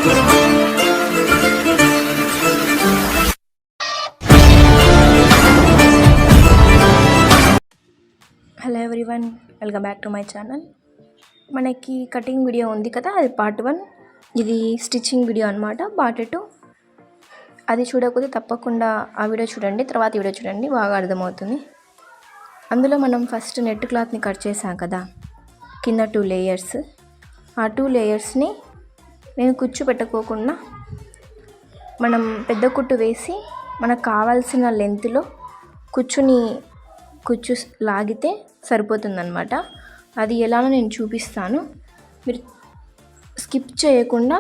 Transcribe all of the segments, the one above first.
Hello everyone, welcome back to my channel. మనకి cutting video ఉంది కదా, అది పార్ట్ 1. ఇది స్టిచ్చింగ్ వీడియో అనమాట, పార్ట్ 2. అది చూడకపోతే తప్పకుండా ఆ వీడియో చూడండి, తర్వాత వీడియో చూడండి, బాగా అర్థమవుతుంది. అందులో మనం ఫస్ట్ నెట్ క్లాత్ని కట్ చేసాం కదా, కింద 2 లేయర్స్. ఆ 2 లేయర్స్ని నేను కుచ్చు పెట్టుకోకుండా మనం పెద్ద కుట్టు వేసి మనకు కావాల్సిన లెంత్లో కుచ్చు లాగితే సరిపోతుందన్నమాట. అది ఎలానో నేను చూపిస్తాను, మీరు స్కిప్ చేయకుండా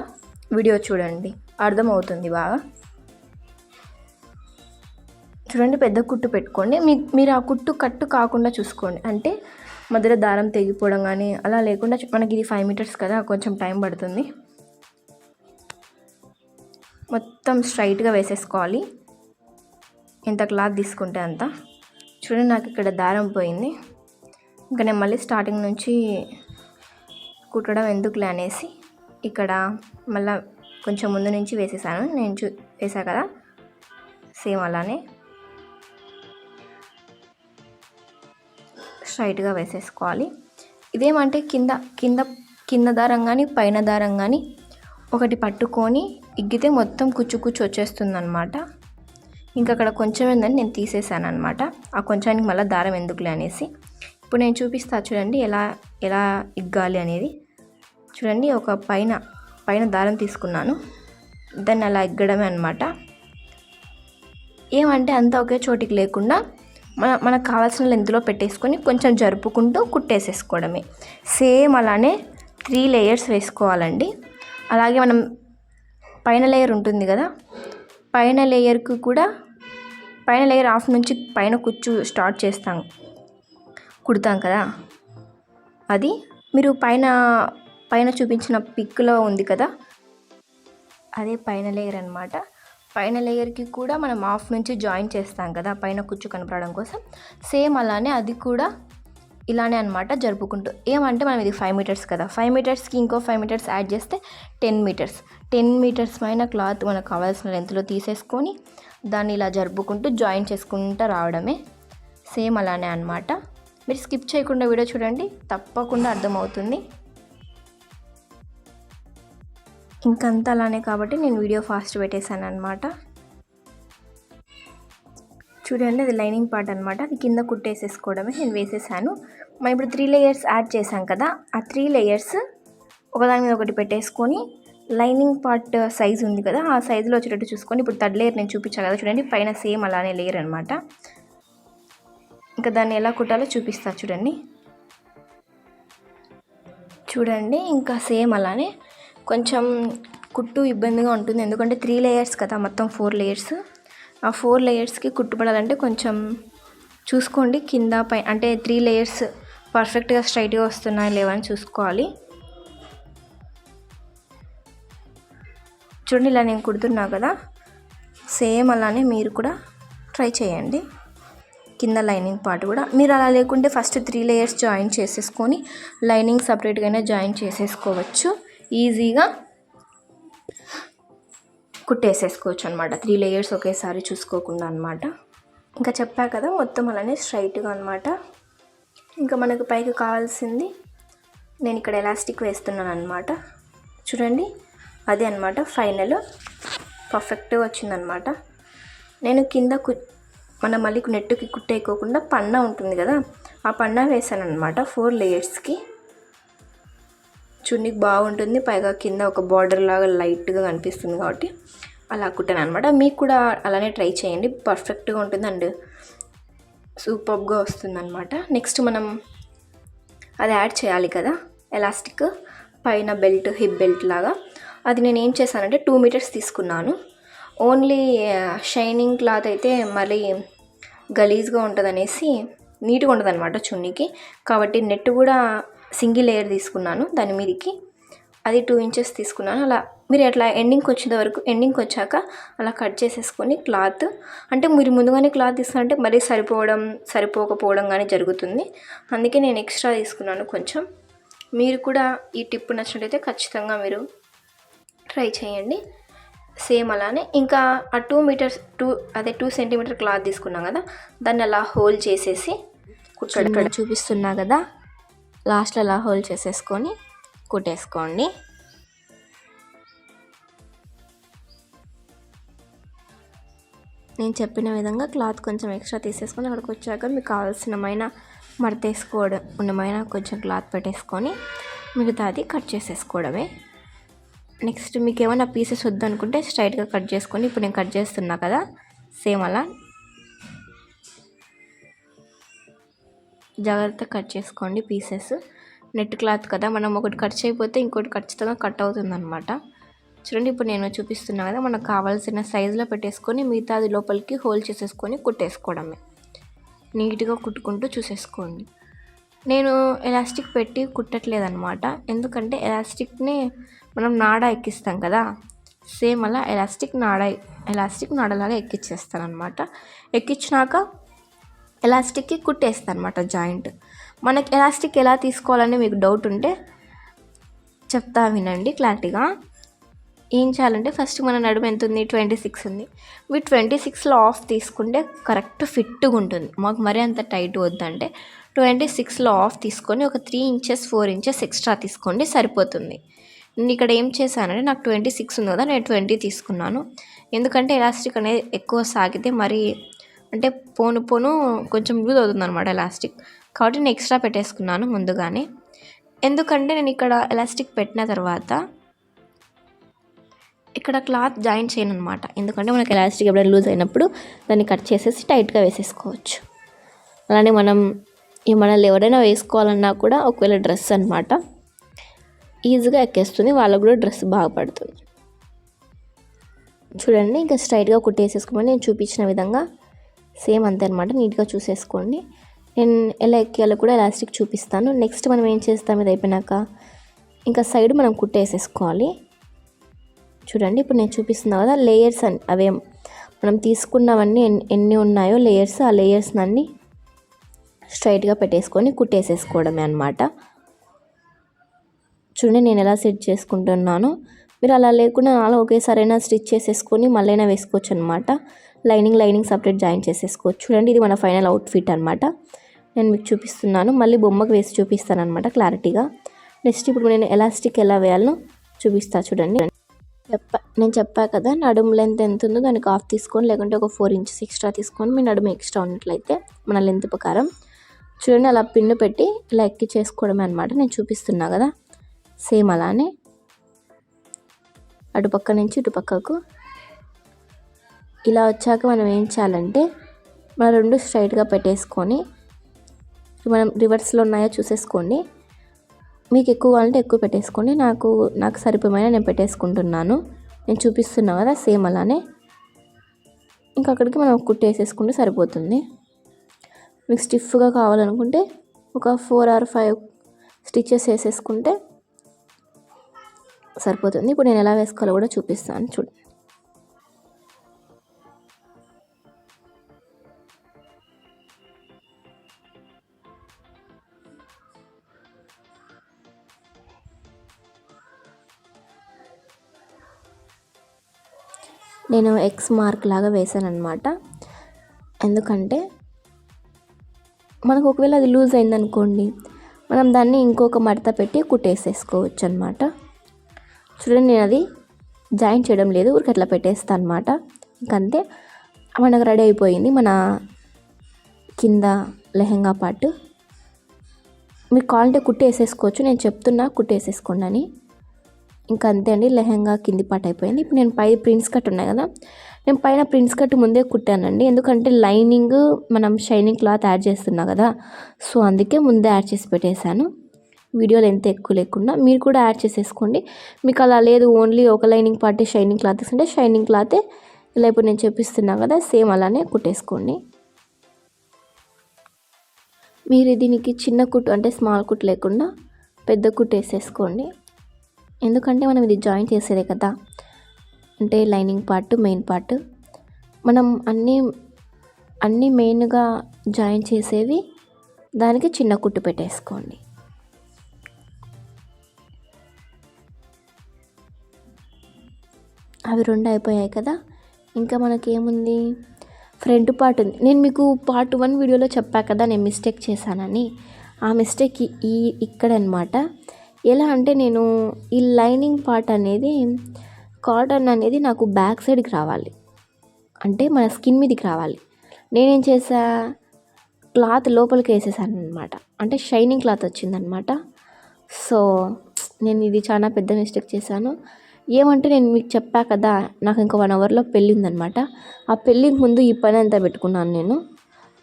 వీడియో చూడండి, అర్థమవుతుంది బాగా. చూడండి, పెద్ద కుట్టు పెట్టుకోండి. మీరు ఆ కుట్టు కట్టు కాకుండా చూసుకోండి, అంటే మధ్యలో దారం తెగిపోవడం కానీ అలా లేకుండా. మనకి ఇది 5 మీటర్స్ కదా, కొంచెం టైం పడుతుంది. మొత్తం స్ట్రైట్గా వేసేసుకోవాలి, ఎంత క్లాత్ తీసుకుంటే అంత. చూడండి, నాకు ఇక్కడ దారం పోయింది. ఇంకా నేను మళ్ళీ స్టార్టింగ్ నుంచి కుట్టడం ఎందుకులే అనేసి ఇక్కడ మళ్ళీ కొంచెం ముందు నుంచి వేసేసాను. నేను వేసా కదా, సేమ్ అలానే స్ట్రైట్గా వేసేసుకోవాలి. ఇదేమంటే కింద దారం కానీ పైన దారం కానీ ఒకటి పట్టుకొని ఇగ్గితే మొత్తం కుచ్చు వచ్చేస్తుంది అనమాట. ఇంకా అక్కడ కొంచెం ఏందని నేను తీసేసాను అనమాట. ఆ కొంచెానికి మళ్ళీ దారం ఎందుకులే అనేసి ఇప్పుడు నేను చూపిస్తా. చూడండి ఎలా ఇగ్గాలి అనేది. చూడండి, ఒక పైన దారం తీసుకున్నాను, దాన్ని అలా ఇగ్గడమే అనమాట. ఏమంటే అంతా ఒకే చోటికి లేకుండా మనకు కావాల్సిన లెంత్లో పెట్టేసుకొని కొంచెం జరుపుకుంటూ కుట్టేసేసుకోవడమే. సేమ్ అలానే 3 లేయర్స్ వేసుకోవాలండి. అలాగే మనం పైన లేయర్ ఉంటుంది కదా, పైన లేయర్కి కూడా పైన లేయర్ హాఫ్ నుంచి పైన కుచ్చు స్టార్ట్ కుడతాం కదా, అది మీరు పైన చూపించిన పిక్లో ఉంది కదా, అదే పైన లేయర్ అనమాట. పైన లేయర్కి కూడా మనం హాఫ్ నుంచి జాయిన్ చేస్తాం కదా, పైన కుచ్చు కనపడడం కోసం. సేమ్ అలానే అది కూడా ఇలానే అనమాట, జరుపుకుంటూ. ఏమంటే మనం ఇది 5 మీటర్స్ కదా, 5 మీటర్స్కి ఇంకో 5 మీటర్స్ యాడ్ చేస్తే 10 మీటర్స్. 10 మీటర్స్ పైన క్లాత్ మనకు కావాల్సిన లెంత్లో తీసేసుకొని దాన్ని ఇలా జరుపుకుంటూ జాయిన్ చేసుకుంటూ రావడమే. సేమ్ అలానే అనమాట. మీరు స్కిప్ చేయకుండా వీడియో చూడండి, తప్పకుండా అర్థమవుతుంది. ఇంకంతా అలానే కాబట్టి నేను వీడియో ఫాస్ట్ పెట్టేశాను అనమాట. చూడండి, అది లైనింగ్ పార్ట్ అనమాట, అది కింద కుట్టేసేసుకోవడమే. నేను వేసేసాను. మనం ఇప్పుడు 3 లేయర్స్ యాడ్ చేసాం కదా, ఆ 3 లేయర్స్ ఒకదాని మీద ఒకటి పెట్టేసుకొని లైనింగ్ పార్ట్ సైజ్ ఉంది కదా, ఆ సైజులో వచ్చేటట్టు చూసుకొని ఇప్పుడు 3rd లేయర్ నేను చూపించాను కదా, చూడండి పైన సేమ్ అలానే లేయర్ అనమాట. ఇంకా దాన్ని ఎలా కుట్టాలో చూపిస్తా. చూడండి ఇంకా సేమ్ అలానే. కొంచెం కుట్టు ఇబ్బందిగా ఉంటుంది, ఎందుకంటే 3 లేయర్స్ కదా, మొత్తం 4 లేయర్స్. ఆ 4 లేయర్స్కి కుట్టుపడాలంటే కొంచెం చూసుకోండి, కింద పై అంటే 3 లేయర్స్ పర్ఫెక్ట్గా స్ట్రైట్గా వస్తున్నాయి లేవని చూసుకోవాలి. చూడండి, ఇలా నేను కుడుతున్నా కదా, సేమ్ అలానే మీరు కూడా ట్రై చేయండి. కింద లైనింగ్ పార్ట్ కూడా మీరు అలా లేకుంటే ఫస్ట్ 3 లేయర్స్ జాయిన్ చేసేసుకొని లైనింగ్ సపరేట్గానే జాయిన్ చేసేసుకోవచ్చు, ఈజీగా కుట్టేసేసుకోవచ్చు అనమాట. 3 లేయర్స్ ఒకేసారి చూసుకోకుండా అనమాట. ఇంకా చెప్పా కదా, మొత్తం అలానే స్ట్రైట్గా అనమాట. ఇంకా మనకు పైకి కావాల్సింది నేను ఇక్కడ ఎలాస్టిక్ వేస్తున్నాను అనమాట. చూడండి, అదే అనమాట ఫైనల్ పర్ఫెక్ట్గా వచ్చిందనమాట. నేను కింద మనం మళ్ళీ నెట్టుకి కుట్టేయకోకుండా పన్నా ఉంటుంది కదా, ఆ పన్నా వేసాను అనమాట 4 లేయర్స్కి. చున్నీకి బాగుంటుంది, పైగా కింద ఒక బార్డర్ లాగా లైట్గా కనిపిస్తుంది కాబట్టి అలా కుట్టాను అనమాట. మీకు కూడా అలానే ట్రై చేయండి, పర్ఫెక్ట్గా ఉంటుంది అండ్ సూపర్గా వస్తుంది అనమాట. నెక్స్ట్ మనం అది యాడ్ చేయాలి కదా, ఎలాస్టిక్ పైన బెల్ట్, హిప్ బెల్ట్ లాగా. అది నేను ఏం చేశానంటే 2 మీటర్స్ తీసుకున్నాను. ఓన్లీ షైనింగ్ క్లాత్ అయితే మళ్ళీ గలీజ్గా ఉంటుంది అనేసి నీట్గా ఉంటుంది అనమాట చున్నీకి. కాబట్టి నెట్ కూడా సింగిల్ లేయర్ తీసుకున్నాను దాని మీదకి, అది 2 ఇంచెస్ తీసుకున్నాను. అలా మీరు ఎట్లా ఎండింగ్కి వచ్చాక అలా కట్ చేసేసుకొని క్లాత్, అంటే మీరు ముందుగానే క్లాత్ తీసుకుంటే మరీ సరిపోకపోవడం కానీ జరుగుతుంది. అందుకే నేను ఎక్స్ట్రా తీసుకున్నాను కొంచెం. మీరు కూడా ఈ టిప్ నచ్చినట్లయితే ఖచ్చితంగా మీరు ట్రై చేయండి. సేమ్ అలానే ఇంకా ఆ 2 సెంటీమీటర్ క్లాత్ తీసుకున్నాం కదా, దాన్ని అలా హోల్డ్ చేసేసి కుట్టడం చూపిస్తున్నా కదా, లాస్ట్లో అలా హోల్డ్ చేసేసుకొని కుట్టేసుకోండి. నేను చెప్పిన విధంగా క్లాత్ కొంచెం ఎక్స్ట్రా తీసేసుకొని అక్కడికి వచ్చాక మీకు కావాల్సినమైన మడతేసుకోవడం ఉన్నమైన కొంచెం క్లాత్ పెట్టేసుకొని మిగతాది కట్ చేసేసుకోవడమే. నెక్స్ట్ మీకు ఏమైనా పీసెస్ వద్దనుకుంటే స్ట్రైట్గా కట్ చేసుకొని ఇప్పుడు నేను కట్ చేస్తున్నా కదా, సేమ్ అలా జాగ్రత్తగా కట్ చేసుకోండి పీసెస్. నెట్ క్లాత్ కదా, మనం ఒకటి కట్ చేయకపోతే ఇంకోటి ఖచ్చితంగా కట్ అవుతుందన్నమాట. చూడండి ఇప్పుడు నేను చూపిస్తున్నా కదా, మనకు కావాల్సిన సైజులో పెట్టేసుకొని మిగతాది లోపలికి హోల్ చేసేసుకొని కుట్టేసుకోవడమే. నీట్గా కుట్టుకుంటూ చూసేసుకోండి. నేను ఎలాస్టిక్ పెట్టి కుట్టట్లేదన్నమాట, ఎందుకంటే ఎలాస్టిక్ని మనం నాడ ఎక్కిస్తాం కదా, సేమ్ అలా ఎలాస్టిక్ నాడలాగా ఎక్కిచ్చేస్తాను అనమాట. ఎక్కించినాక ఎలాస్టిక్కి కుట్టేస్తాను అనమాట జాయింట్. మనకి ఎలాస్టిక్ ఎలా తీసుకోవాలని మీకు డౌట్ ఉంటే చెప్తా వినండి క్లారిటీగా. ఏం చేయాలంటే ఫస్ట్ మన నడుము ఎంత ఉంది, 26 ఉంది. మీరు 26లో ఆఫ్ తీసుకుంటే కరెక్ట్ ఫిట్గా ఉంటుంది. మాకు మరీ అంత టైట్ వద్దంటే 26లో ఆఫ్ తీసుకొని ఒక 3 ఇంచెస్ 4 ఇంచెస్ ఎక్స్ట్రా తీసుకోండి, సరిపోతుంది. నేను ఇక్కడ ఏం చేశానంటే నాకు 26 ఉంది కదా, నేను 20 తీసుకున్నాను. ఎందుకంటే ఎలాస్టిక్ అనేది ఎక్కువ సాగితే మరి అంటే పోను కొంచెం లూజ్ అవుతుంది అనమాట ఎలాస్టిక్, కాబట్టి నేను ఎక్స్ట్రా పెట్టేసుకున్నాను ముందుగానే. ఎందుకంటే నేను ఇక్కడ ఎలాస్టిక్ పెట్టిన తర్వాత ఇక్కడ క్లాత్ జాయిన్ చేయను అనమాట, ఎందుకంటే మనకి ఎలాస్టిక్ ఎప్పుడైనా లూజ్ అయినప్పుడు దాన్ని కట్ చేసేసి టైట్గా వేసేసుకోవచ్చు. అలానే మనల్ని ఎవరైనా వేసుకోవాలన్నా కూడా ఒకవేళ డ్రెస్ అనమాట ఈజీగా ఎక్కేస్తుంది, వాళ్ళకు కూడా డ్రెస్ బాగా పడుతుంది. చూడండి ఇంకా స్ట్రైట్గా కుట్టేసేసుకోమని నేను చూపించిన విధంగా సేమ్ అంతే అనమాట. నీట్గా చూసేసుకోండి. నేను ఎలా ఎక్కేయాలో కూడా ఎలాస్టిక్ చూపిస్తాను. నెక్స్ట్ మనం ఏం చేస్తాం, ఇది అయిపోయినాక ఇంకా సైడ్ మనం కుట్టేసేసుకోవాలి. చూడండి ఇప్పుడు నేను చూపిస్తున్నా కదా, లేయర్స్ అవే మనం తీసుకున్నవన్నీ ఎన్ని ఉన్నాయో లేయర్స్, ఆ లేయర్స్ అన్నీ స్ట్రైట్గా పెట్టేసుకొని కుట్టేసేసుకోవడమే అనమాట. చూడండి నేను ఎలా సెట్ చేసుకుంటున్నాను. మీరు అలా లేకుండా అలా ఒకేసారైనా స్టిచ్ చేసేసుకొని మళ్ళీ వేసుకోవచ్చు అనమాట. లైనింగ్ సపరేట్ జాయిన్ చేసేసుకోవచ్చు. చూడండి ఇది మన ఫైనల్ అవుట్ఫిట్ అనమాట. నేను మీకు చూపిస్తున్నాను, మళ్ళీ బొమ్మకు వేసి చూపిస్తాను అనమాట క్లారిటీగా. నెక్స్ట్ ఇప్పుడు నేను ఎలాస్టిక్ ఎలా వేయాలో చూపిస్తా. చూడండి నేను చెప్పా కదా, నడుము లెంత్ ఎంత ఉందో దానికి ఆఫ్ తీసుకొని, లేకుంటే ఒక 4 ఇంచెస్ ఎక్స్ట్రా తీసుకొని మీ నడుము ఎక్స్ట్రా ఉన్నట్లయితే మన లెంత్ ప్రకారం చూడండి అలా పిన్ను పెట్టి ఇలా ఎక్కి చేసుకోవడమే అనమాట. నేను చూపిస్తున్నా కదా, సేమ్ అలానే అటుపక్క నుంచి ఇటుపక్కకు ఇలా వచ్చాక మనం ఏం చేయాలంటే మన రెండు స్ట్రైట్గా పెట్టేసుకొని మనం రివర్స్లో ఉన్నాయో చూసేసుకోండి. మీకు ఎక్కువ కావాలంటే ఎక్కువ పెట్టేసుకోండి, నాకు సరిపోయిన నేను పెట్టేసుకుంటున్నాను. నేను చూపిస్తున్నా కదా సేమ్ అలానే ఇంకా అక్కడికి మనం కుట్టేసేసుకుంటే సరిపోతుంది. మీకు స్టిఫ్గా కావాలనుకుంటే ఒక 4 or 5 స్టిచెస్ వేసేసుకుంటే సరిపోతుంది. ఇప్పుడు నేను ఎలా వేసుకోవాలో కూడా చూపిస్తాను చూడండి. నేను ఎక్స్ మార్క్ లాగా వేసాను అనమాట, ఎందుకంటే మనకు ఒకవేళ అది లూజ్ అయిందనుకోండి మనం దాన్ని ఇంకొక మడత పెట్టి కుట్టేసేసుకోవచ్చు అనమాట. చూడండి నేను అది జాయిన్ చేయడం లేదు, ఊరికి అట్లా పెట్టేస్తాను అనమాట. ఇంకంతే మనకు రెడీ అయిపోయింది మన కింద లెహంగా పార్ట్. మీకు కావాలంటే కుట్టేసేసుకోవచ్చు, నేను చెప్తున్నా కుట్టేసేసుకోండి అని. ఇంకా అంతే అండి, లెహంగా కింది పార్ట్ అయిపోయింది. ఇప్పుడు నేను పై ప్రిన్స్ కట్ ఉన్నాయి కదా, నేను పైన ప్రిన్స్ కట్ ముందే కుట్టానండి, ఎందుకంటే లైనింగ్ మనం షైనింగ్ క్లాత్ యాడ్ చేస్తున్నా కదా, సో అందుకే ముందే యాడ్ చేసి పెట్టేశాను. వీడియోలో ఎంత ఎక్కువ లేకుండా మీరు కూడా యాడ్ చేసేసుకోండి. మీకు అలా లేదు ఓన్లీ ఒక లైనింగ్ పార్ట్ షైనింగ్ క్లాత్ అంటే షైనింగ్ క్లాతే ఇలా ఇప్పుడు నేను చూపిస్తున్నా కదా సేమ్ అలానే కుట్టేసుకోండి. మీరు దీనికి చిన్న కుట్టు అంటే స్మాల్ కుట్టు లేకుండా పెద్ద కుట్టు వేసేసుకోండి, ఎందుకంటే మనం ఇది జాయిన్ చేసేదే కదా, అంటే లైనింగ్ పార్ట్ మెయిన్ పార్ట్ మనం అన్నీ మెయిన్గా జాయిన్ చేసేవి, దానికి చిన్న కుట్టు పెట్టేసుకోండి. అవి 2 అయిపోయాయి కదా. ఇంకా మనకేముంది, ఫ్రంట్ పార్ట్ ఉంది. నేను మీకు పార్ట్ 1 వీడియోలో చెప్పా కదా నేను మిస్టేక్ చేశానని. ఆ మిస్టేక్ ఇక్కడనమాట. ఎలా అంటే నేను ఈ లైనింగ్ పార్ట్ అనేది, కాటన్ అనేది నాకు బ్యాక్ సైడ్కి రావాలి, అంటే మన స్కిన్ మీదకి రావాలి. నేనేం చేసా, క్లాత్ లోపలికి వేసేసాను అనమాట, అంటే షైనింగ్ క్లాత్ వచ్చిందనమాట. సో నేను ఇది చాలా పెద్ద మిస్టేక్ చేశాను. ఏమంటే నేను మీకు చెప్పా కదా నాకు ఇంకా 1 అవర్లో పెళ్ళి ఉందనమాట. ఆ పెళ్ళికి ముందు ఈ పని అంతా పెట్టుకున్నాను నేను.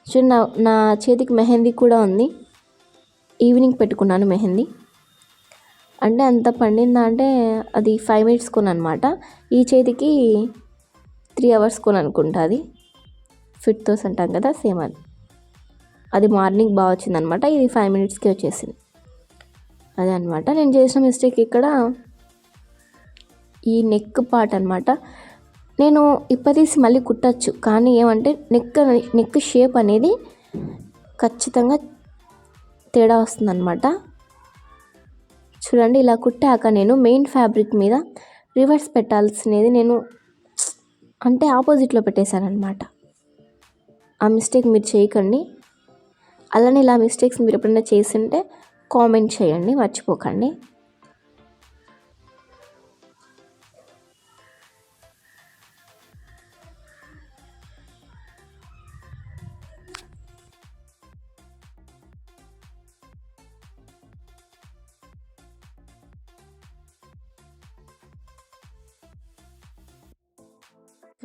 సో నా చేతికి మెహందీ కూడా ఉంది. ఈవినింగ్ పెట్టుకున్నాను మెహందీ. అంటే అంత పండిందా అంటే అది 5 మినిట్స్ కొని అనమాట. ఈ చేతికి 3 అవర్స్ కొని అనుకుంటా. అది ఫిట్తోస్ అంటాం కదా, సేమ్ అది మార్నింగ్ బాగా వచ్చిందనమాట. ఇది 5 మినిట్స్కి వచ్చేసింది. అదే అనమాట నేను చేసిన మిస్టేక్ ఇక్కడ. ఈ నెక్ పార్ట్ అనమాట, నేను ఇప్పతీసి మళ్ళీ కుట్టచ్చు, కానీ ఏమంటే నెక్ షేప్ అనేది ఖచ్చితంగా తేడా వస్తుందన్నమాట. చూడండి, ఇలా కుట్టాక నేను మెయిన్ ఫ్యాబ్రిక్ మీద రివర్స్ పెట్టాల్సినది నేను అంటే ఆపోజిట్లో పెట్టేశాను అనమాట. ఆ మిస్టేక్ మీరు చేయకండి. అలానే ఇలా మిస్టేక్స్ మీరు ఎప్పుడైనా చేసింటే కామెంట్ చేయండి, మర్చిపోకండి.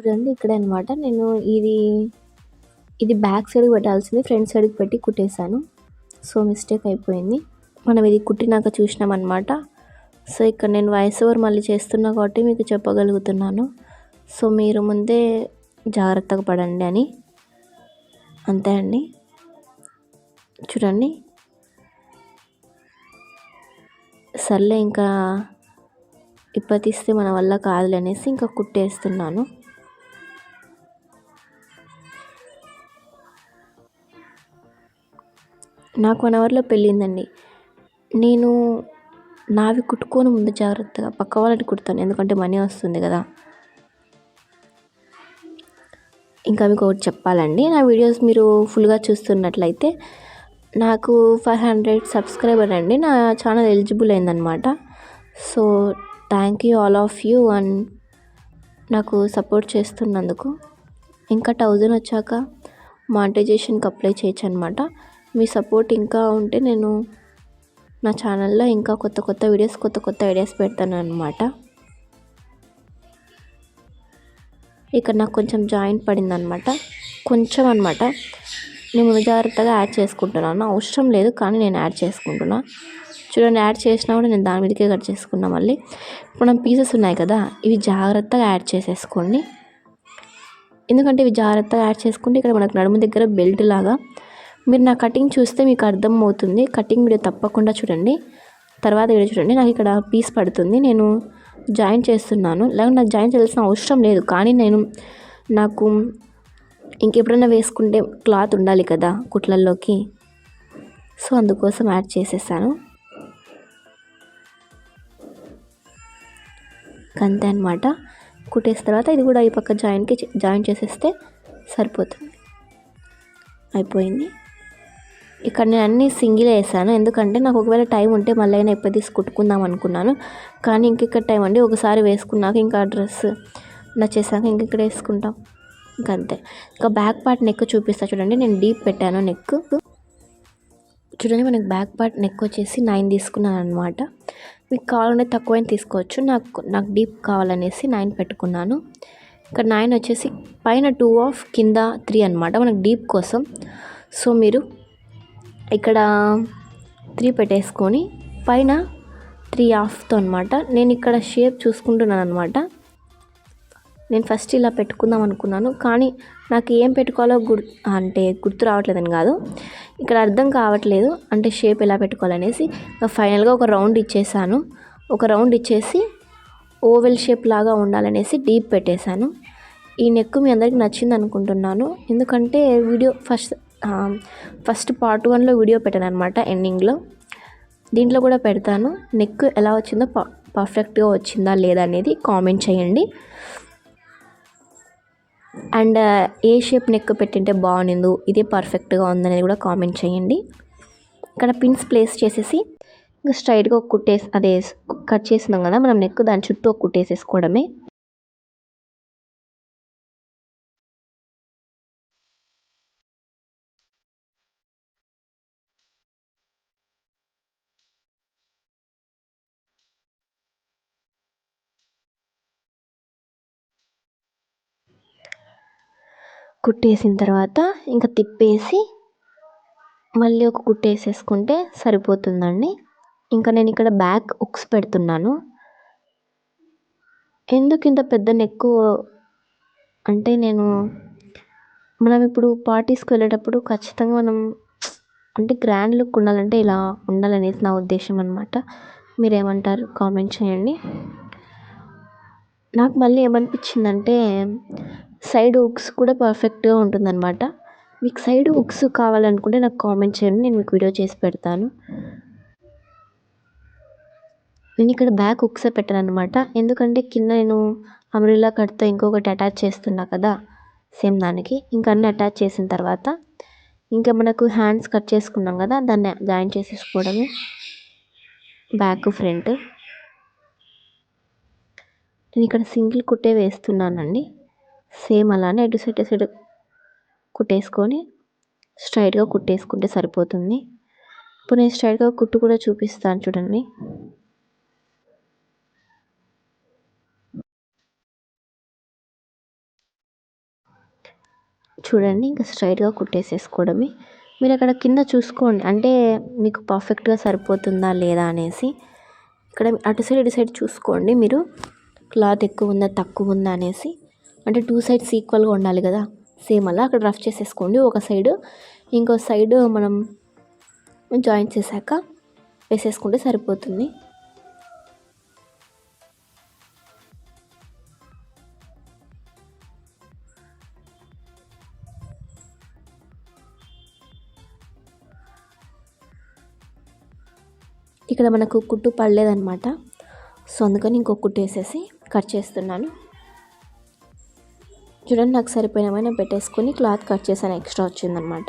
చూడండి ఇక్కడ అనమాట, నేను ఇది బ్యాక్ సైడ్కి పెట్టాల్సింది ఫ్రంట్ సైడ్కి పెట్టి కుట్టేశాను. సో మిస్టేక్ అయిపోయింది. మనం ఇది కుట్టినాక చూసినామన్నమాట. సో ఇక్కడ నేను వాయిస్ ఓవర్ మళ్ళీ చేస్తున్నా కాబట్టి మీకు చెప్పగలుగుతున్నాను. సో మీరు ముందే జాగ్రత్తగా పడండి అని, అంతే అండి. చూడండి, సర్లే ఇంకా ఇప్పతీస్తే మన వల్ల కాదులనేసి ఇంకా కుట్టేస్తున్నాను. నాకు 1 అవర్లో పెళ్ళిందండి. నేను నావి కుట్టుకోను ముందు జాగ్రత్తగా, పక్క వాళ్ళని కుడతాను, ఎందుకంటే మనీ వస్తుంది కదా. ఇంకా మీకు ఒకటి చెప్పాలండి, నా వీడియోస్ మీరు ఫుల్గా చూస్తున్నట్లయితే నాకు 500 సబ్స్క్రైబర్ అండి నా ఛానల్ ఎలిజిబుల్ అయిందనమాట. So thank you all of you and నాకు సపోర్ట్ చేస్తున్నందుకు. ఇంకా 1000 వచ్చాక మానిటైజేషన్కి అప్లై చేయొచ్చు అనమాట. మీ సపోర్ట్ ఇంకా ఉంటే నేను నా ఛానల్లో ఇంకా కొత్త వీడియోస్, కొత్త ఐడియాస్ పెడతాను అనమాట. ఇక్కడ నాకు కొంచెం జాయింట్ పడింది అనమాట, కొంచెం అనమాట. నేను ముందు జాగ్రత్తగా యాడ్ చేసుకుంటున్నాను, అవసరం లేదు కానీ నేను యాడ్ చేసుకుంటున్నా. చూడండి, యాడ్ చేసినా కూడా నేను దాని మీదకే కట్ చేసుకున్నా. మళ్ళీ ఇప్పుడు నా పీసెస్ ఉన్నాయి కదా, ఇవి జాగ్రత్తగా యాడ్ చేసేసుకోండి. ఎందుకంటే ఇవి జాగ్రత్తగా యాడ్ చేసుకుంటే ఇక్కడ మనకు నడుము దగ్గర బెల్ట్ లాగా, మీరు నా కటింగ్ చూస్తే మీకు అర్థం అవుతుంది. కటింగ్ వీడియో తప్పకుండా చూడండి, తర్వాత వీడియో చూడండి. నాకు ఇక్కడ పీస్ పడుతుంది, నేను జాయిన్ చేస్తున్నాను. లేకపోతే నాకు జాయిన్ చేయాల్సిన అవసరం లేదు, కానీ నాకు ఇంకెప్పుడైనా వేసుకుంటే క్లాత్ ఉండాలి కదా కుట్లల్లోకి. సో అందుకోసం యాడ్ చేసేసాను, అంతే అనమాట. కుట్టేసిన తర్వాత ఇది కూడా ఈ పక్క జాయిన్ చేసేస్తే సరిపోతుంది, అయిపోయింది. ఇక్కడ నేను అన్నీ సింగిల్ వేసాను, ఎందుకంటే నాకు ఒకవేళ టైం ఉంటే మళ్ళీ అయినా తీసి కుట్టుకుందాం అనుకున్నాను. కానీ ఇక్కడ టైం అండి, ఒకసారి వేసుకున్నాక ఇంకా డ్రెస్ నచ్చేసాక ఇక్కడ వేసుకుంటాం, ఇంకంతే. ఇంకా బ్యాక్ పార్ట్ నెక్ చూపిస్తా చూడండి. నేను డీప్ పెట్టాను నెక్. చూడండి, మనకి బ్యాక్ పార్ట్ నెక్ వచ్చేసి 9 తీసుకున్నాను అనమాట. మీకు కావాలంటే తక్కువైనా తీసుకోవచ్చు, నాకు డీప్ కావాలనేసి 9 పెట్టుకున్నాను. ఇక్కడ 9 వచ్చేసి పైన 2 ఆఫ్ కింద 3 అనమాట మనకు డీప్ కోసం. సో మీరు ఇక్కడ 3 పెట్టేసుకొని పైన 3 ఆఫ్తో అనమాట. నేను ఇక్కడ షేప్ చూసుకుంటున్నాను అనమాట. నేను ఫస్ట్ ఇలా పెట్టుకుందాం అనుకున్నాను, కానీ నాకు ఏం పెట్టుకోవాలో గుర్తు రావట్లేదని కాదు, ఇక్కడ అర్థం కావట్లేదు అంటే షేప్ ఎలా పెట్టుకోవాలనేసి. ఫైనల్గా ఒక రౌండ్ ఇచ్చేసాను. ఒక రౌండ్ ఇచ్చేసి ఓవెల్ షేప్ లాగా ఉండాలనేసి డీప్ పెట్టేశాను. ఈ నెక్ మీ అందరికీ నచ్చింది అనుకుంటున్నాను, ఎందుకంటే వీడియో ఫస్ట్ పార్ట్ 1లో వీడియో పెట్టాను అనమాట ఎండింగ్లో. దీంట్లో కూడా పెడతాను నెక్ ఎలా వచ్చిందో పర్ఫెక్ట్గా వచ్చిందా లేదా అనేది కామెంట్ చేయండి. అండ్ ఏ షేప్ నెక్ పెట్టింటే బాగుండిందో, ఇదే పర్ఫెక్ట్గా ఉందనేది కూడా కామెంట్ చేయండి. ఇక్కడ పిన్స్ ప్లేస్ చేసేసి ఇంకా స్ట్రైట్గా ఒక కుట్టేసి అదే కట్ చేసినాం కదా మనం నెక్, దాని చుట్టూ ఒక కుట్టేసేసుకోవడమే. కుట్టేసిన తర్వాత ఇంకా తిప్పేసి మళ్ళీ ఒక కుట్టేసేసుకుంటే సరిపోతుందండి. ఇంకా నేను ఇక్కడ బ్యాక్ హుక్స్ పెడుతున్నాను. ఎందుకు ఇంత పెద్ద నెక్ అంటే మనం ఇప్పుడు పార్టీస్కి వెళ్ళేటప్పుడు ఖచ్చితంగా మనం అంటే గ్రాండ్ లుక్ ఉండాలంటే ఇలా ఉండాలనేసి నా ఉద్దేశం అనమాట. మీరేమంటారు కామెంట్ చేయండి. నాకు మళ్ళీ ఏమనిపించిందంటే సైడ్ హుక్స్ కూడా పర్ఫెక్ట్గా ఉంటుందన్నమాట. మీకు సైడ్ హుక్స్ కావాలనుకుంటే నాకు కామెంట్ చేయండి, నేను మీకు వీడియో చేసి పెడతాను. నేను ఇక్కడ బ్యాక్ హుక్సే పెట్టాను అనమాట. ఎందుకంటే కింద నేను అంబ్రెల్లా కట్తో ఇంకొకటి అటాచ్ చేస్తున్నా కదా సేమ్ దానికి. ఇంకా అన్నీ అటాచ్ చేసిన తర్వాత ఇంకా మనకు హ్యాండ్స్ కట్ చేసుకున్నాం కదా, దాన్ని జాయిన్ చేసేసుకోవడమే బ్యాక్ ఫ్రంట్. నేను ఇక్కడ సింగిల్ కుట్టే వేస్తున్నానండి. సేమ్ అలానే అటు సైడ్ కుట్టేసుకొని స్ట్రైట్గా కుట్టేసుకుంటే సరిపోతుంది. ఇప్పుడు నేను స్ట్రైట్గా కుట్టు కూడా చూపిస్తాను చూడండి. చూడండి ఇంకా స్ట్రైట్గా కుట్టేసేసుకోవడమే. మీరు అక్కడ కింద చూసుకోండి, అంటే మీకు పర్ఫెక్ట్గా సరిపోతుందా లేదా అనేసి. ఇక్కడ అటు సైడ్ ఇటు సైడ్ చూసుకోండి మీరు, క్లాత్ ఎక్కువ ఉందా తక్కువ ఉందా అనేసి. అంటే 2 సైడ్స్ ఈక్వల్గా ఉండాలి కదా, సేమ్ అలా అక్కడ రఫ్ చేసేసుకోండి. ఒక సైడ్ ఇంకో సైడ్ మనం జాయిన్ చేశాక వేసేసుకుంటే సరిపోతుంది. ఇక్కడ మనకు కుట్టు పడలేదన్నమాట, సో అందుకని ఇంకొక కుట్టు వేసేసి కట్ చేస్తున్నాను. చూడండి నాకు సరిపోయినమైనా పెట్టేసుకొని క్లాత్ కట్ చేశాను, ఎక్స్ట్రా వచ్చిందనమాట.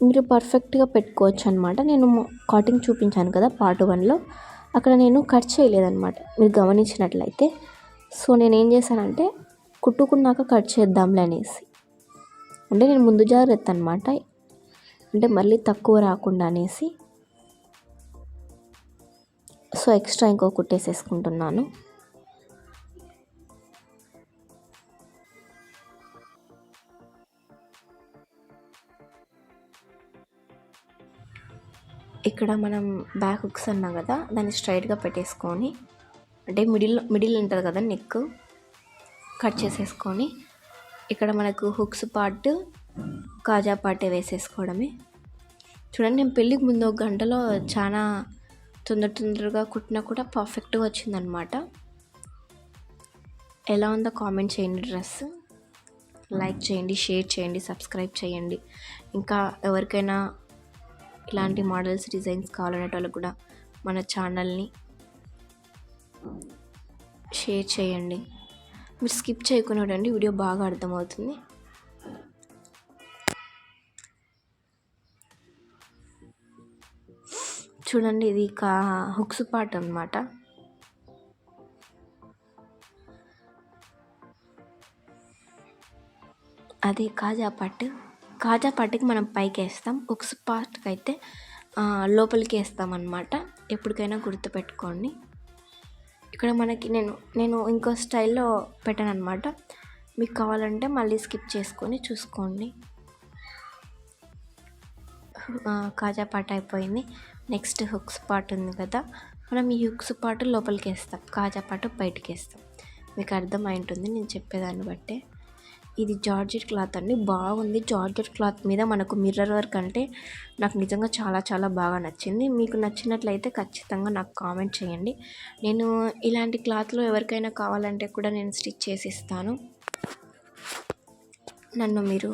మీరు పర్ఫెక్ట్గా పెట్టుకోవచ్చు అనమాట. నేను కటింగ్ చూపించాను కదా పార్ట్ 1లో, అక్కడ నేను కట్ చేయలేదన్నమాట మీరు గమనించినట్లయితే. సో నేను ఏం చేశానంటే కుట్టుకున్నాక కట్ చేద్దాంలే అనేసి, అంటే నేను ముందు జాగ్రత్త అనమాట, అంటే మళ్ళీ తక్కువ రాకుండా అనేసి. సో ఎక్స్ట్రా ఇంకో కుట్టేసేసుకుంటున్నాను. ఇక్కడ మనం బ్యాక్ హుక్స్ అన్నాం కదా, దాన్ని స్ట్రైట్గా పెట్టేసుకొని, అంటే మిడిల్ ఉంటుంది కదా నెక్, కట్ చేసేసుకొని ఇక్కడ మనకు హుక్స్ పార్ట్ కాజా పార్టే వేసేసుకోవడమే. చూడండి నేను పెళ్ళికి ముందు 1 గంటలో చాలా తొందరగా కుట్టినా కూడా పర్ఫెక్ట్గా వచ్చిందనమాట. ఎలా ఉందో కామెంట్ చేయండి. డ్రెస్ లైక్ చేయండి, షేర్ చేయండి, సబ్స్క్రైబ్ చేయండి. ఇంకా ఎవరికైనా ఇలాంటి మోడల్స్ డిజైన్స్ కావాలనే వాళ్ళకు కూడా మన ఛానల్ని షేర్ చేయండి. మీరు స్కిప్ చేయకుండా చూడండి, వీడియో బాగా అర్థమవుతుంది. చూడండి ఇది హుక్స్ పార్ట్ అనమాట. అది కాజా పార్ట్కి మనం పైకి వేస్తాం, హుక్స్ పార్ట్కి అయితే లోపలికి వేస్తాం అన్నమాట. ఎప్పటికైనా గుర్తుపెట్టుకోండి. ఇక్కడ మనకి నేను ఇంకో స్టైల్లో పెట్టాను అనమాట, మీకు కావాలంటే మళ్ళీ స్కిప్ చేసుకొని చూసుకోండి. కాజా పార్ట్ అయిపోయింది. నెక్స్ట్ హుక్స్ పార్ట్ ఉంది కదా, మనం ఈ హుక్స్ పార్ట్ లోపలికి వేస్తాం, కాజా పార్ట్ బయటికి వేస్తాం. మీకు అర్థమై ఉంటుంది నేను చెప్పేదాన్ని బట్టే. ఇది జార్జెట్ క్లాత్ అండి, బాగుంది. జార్జెట్ క్లాత్ మీద మనకు మిర్రర్ వర్క్ అంటే నాకు నిజంగా చాలా బాగా నచ్చింది. మీకు నచ్చినట్లయితే ఖచ్చితంగా నాకు కామెంట్ చేయండి. నేను ఇలాంటి క్లాత్లో ఎవరికైనా కావాలంటే కూడా నేను స్టిచ్ చేసి ఇస్తాను. నన్ను మీరు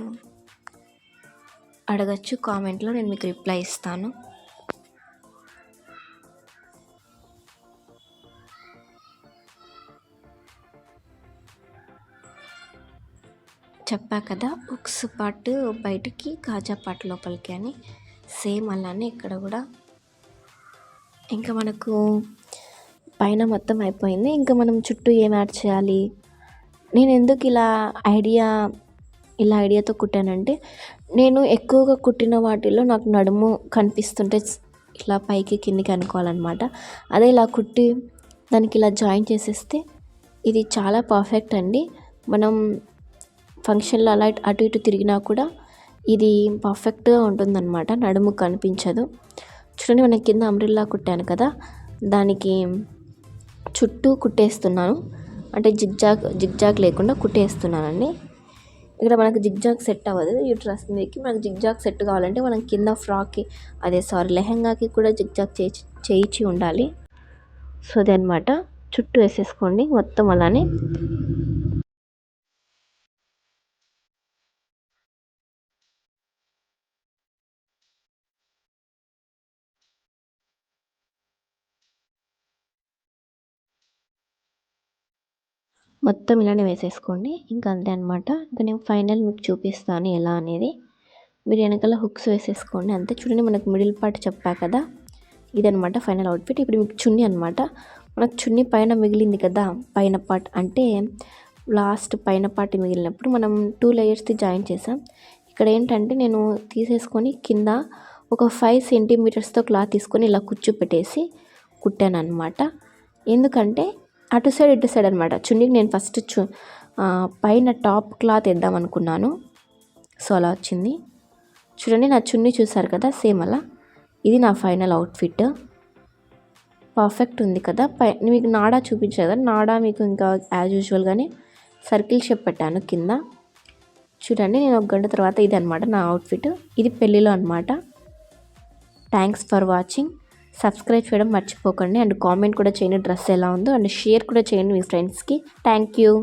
అడగచ్చు కామెంట్లో, నేను మీకు రిప్లై ఇస్తాను. చెప్పా కదా ఉక్స్ పార్ట్ బయటికి కాజా పార్ట్ లోపలికి అని, సేమ్ అలానే ఇక్కడ కూడా. ఇంకా మనకు పైన మొత్తం అయిపోయింది. ఇంకా మనం చుట్టూ ఏం యాడ్ చేయాలి, నేను ఎందుకు ఇలా ఐడియాతో కుట్టానంటే, నేను ఎక్కువగా కుట్టిన వాటిల్లో నాకు నడుము కనిపిస్తుంటే ఇలా పైకి కిందికి అనుకోవాలన్నమాట. అదే ఇలా కుట్టి దానికి ఇలా జాయిన్ చేసేస్తే ఇది చాలా పర్ఫెక్ట్ అండి. మనం ఫంక్షన్లో అలా అటు ఇటు తిరిగినా కూడా ఇది పర్ఫెక్ట్గా ఉంటుందన్నమాట, నడుము కనిపించదు. చూడండి, మనం కింద అంబ్రెల్లా కుట్టాను కదా, దానికి చుట్టూ కుట్టేస్తున్నాను. అంటే జిగ్జాగ్ లేకుండా కుట్టేస్తున్నానండి. ఇక్కడ మనకు జిగ్జాగ్ సెట్ అవ్వదు. ఈ డ్రెస్ మీదకి మనకు జిగ్జాగ్ సెట్ కావాలంటే మనం కింద ఫ్రాక్కి లెహంగాకి కూడా జిగ్జాగ్ చేయించి ఉండాలి. సో అది అనమాట. చుట్టూ వేసేసుకోండి మొత్తం అలానే. మొత్తం ఇలానే వేసేసుకోండి. ఇంకా అంతే అనమాట. ఇంకా నేను ఫైనల్ మీకు చూపిస్తాను ఎలా అనేది. మీరు వెనకాల హుక్స్ వేసేసుకోండి అంతే. చూడండి, మనకు మిడిల్ పార్ట్ చెప్పా కదా, ఇదనమాట ఫైనల్ అవుట్ఫిట్. ఇప్పుడు మీకు చున్నీ అనమాట. మనకు చున్నీ పైన మిగిలింది కదా, పైన పార్ట్ అంటే లాస్ట్ పైన పార్ట్ మిగిలినప్పుడు మనం 2 లేయర్స్ది జాయిన్ చేసాం. ఇక్కడ ఏంటంటే నేను తీసేసుకొని కింద ఒక 5 సెంటీమీటర్స్తో క్లాత్ తీసుకొని ఇలా కుచ్చు పెట్టేసి కుట్టాను అనమాట. ఎందుకంటే అటు సైడ్ ఇటు సైడ్ అనమాట. చున్నీకి నేను ఫస్ట్ పైన టాప్ క్లాత్ వేద్దాం అనుకున్నాను. సో అలా వచ్చింది. చూడండి, నా చున్నీ చూసారు కదా, సేమ్ అలా. ఇది నా ఫైనల్ అవుట్ఫిట్. పర్ఫెక్ట్ ఉంది కదా. మీకు నాడా చూపించాను కదా, నాడా మీకు ఇంకా యాజ్ యూజువల్గానే సర్కిల్ షేప్ పెట్టాను కింద. చూడండి, నేను 1 గంట తర్వాత ఇది అనమాట నా అవుట్ఫిట్. ఇది పెళ్ళిలో అనమాట. Thanks for watching. సబ్స్క్రైబ్ చేయడం మర్చిపోకండి. అండ్ కామెంట్ కూడా చేయండి డ్రెస్ ఎలా ఉందో, అండ్ షేర్ కూడా చేయండి మీ ఫ్రెండ్స్కి. Thank you.